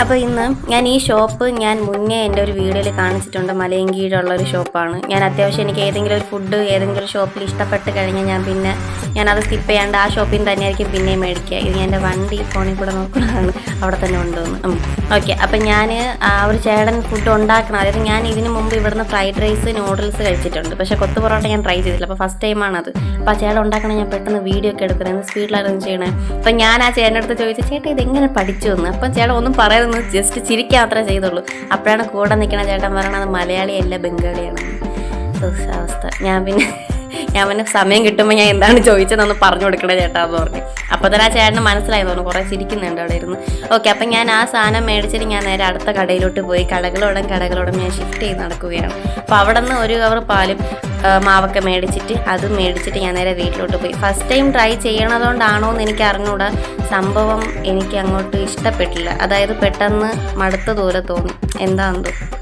അപ്പോൾ ഇന്ന് ഞാൻ ഈ ഷോപ്പ് ഞാൻ മുന്നേ എൻ്റെ ഒരു വീഡിയോയിൽ കാണിച്ചിട്ടുണ്ട്. മലയങ്കീഴുള്ളൊരു ഷോപ്പാണ്. ഞാൻ അത്യാവശ്യം എനിക്ക് ഏതെങ്കിലും ഒരു ഫുഡ് ഏതെങ്കിലും ഒരു ഷോപ്പിൽ ഇഷ്ടപ്പെട്ട് കഴിഞ്ഞാൽ ഞാനത് സ്കിപ്പ് ചെയ്യാണ്ട് ആ ഷോപ്പിൽ നിന്ന് തന്നെയായിരിക്കും പിന്നെയും മേടിക്കുക. ഇത് എൻ്റെ വണ്ടി ഫോണിൽ കൂടെ നോക്കുന്നതാണ്, അവിടെ തന്നെ ഉണ്ടോന്ന്. ഓക്കെ, അപ്പം ഞാൻ ഒരു ചേട്ടൻ ഫുഡ് ഉണ്ടാക്കണം. അതായത് ഞാൻ ഇതിന് മുമ്പ് ഇവിടുന്ന് ഫ്രൈഡ് റൈസ് നൂഡിൽസ് കഴിച്ചിട്ടുണ്ട്, പക്ഷേ കൊത്തു പൊറോട്ട ഞാൻ ട്രൈ ചെയ്തില്ല. അപ്പോൾ ഫസ്റ്റ് ടൈമാണത്. അപ്പോൾ ആ ചേട്ടൻ ഉണ്ടാക്കണം, ഞാൻ പെട്ടെന്ന് വീഡിയോ ഒക്കെ എടുക്കുന്നത്, സ്പീഡിലായിരുന്നു ചെയ്യണേ. അപ്പം ഞാൻ ആ ചേട്ടൻ്റെ അടുത്ത് ചോദിച്ചു, ചേട്ടാ ഇതെങ്ങനെ പഠിച്ചു എന്ന്. അപ്പം ചേട്ടൻ ഒന്നും പറയുന്നത് ജസ്റ്റ് ചിരിക്കാൻ മാത്രമേ ചെയ്തുള്ളൂ. അപ്പോഴാണ് കൂടെ നിൽക്കണ ചേട്ടൻ പറയണത് മലയാളിയല്ല ബംഗാളിയാണ്. അവസ്ഥ. ഞാൻ പിന്നെ സമയം കിട്ടുമ്പോൾ ഞാൻ എന്താണ് ചോദിച്ചതെന്നൊന്ന് പറഞ്ഞു കൊടുക്കണേ ചേട്ടാ എന്ന് പറഞ്ഞു. അപ്പോൾ തന്നെ ആ ചേട്ടന് മനസ്സിലായി തോന്നുന്നു, കുറേ ചിരിക്കുന്നുണ്ട് അവിടെ ഇരുന്ന്. ഓക്കെ, അപ്പം ഞാൻ ആ സാധനം മേടിച്ചിട്ട് ഞാൻ നേരെ അടുത്ത കടയിലോട്ട് പോയി. കടകളോടും ഞാൻ ഷിഫ്റ്റ് ചെയ്ത് നടക്കുകയാണ്. അപ്പോൾ അവിടെ നിന്ന് ഒരു കവർ പാലും മാവൊക്കെ മേടിച്ചിട്ട് ഞാൻ നേരെ വീട്ടിലോട്ട് പോയി. ഫസ്റ്റ് ടൈം ട്രൈ ചെയ്യണതുകൊണ്ടാണോ എന്ന് എനിക്ക് അറിഞ്ഞൂടാ, സംഭവം എനിക്ക് അങ്ങോട്ട് ഇഷ്ടപ്പെട്ടില്ല. അതായത് പെട്ടെന്ന് മടുത്ത ദൂരെ തോന്നി, എന്താണെന്തോ.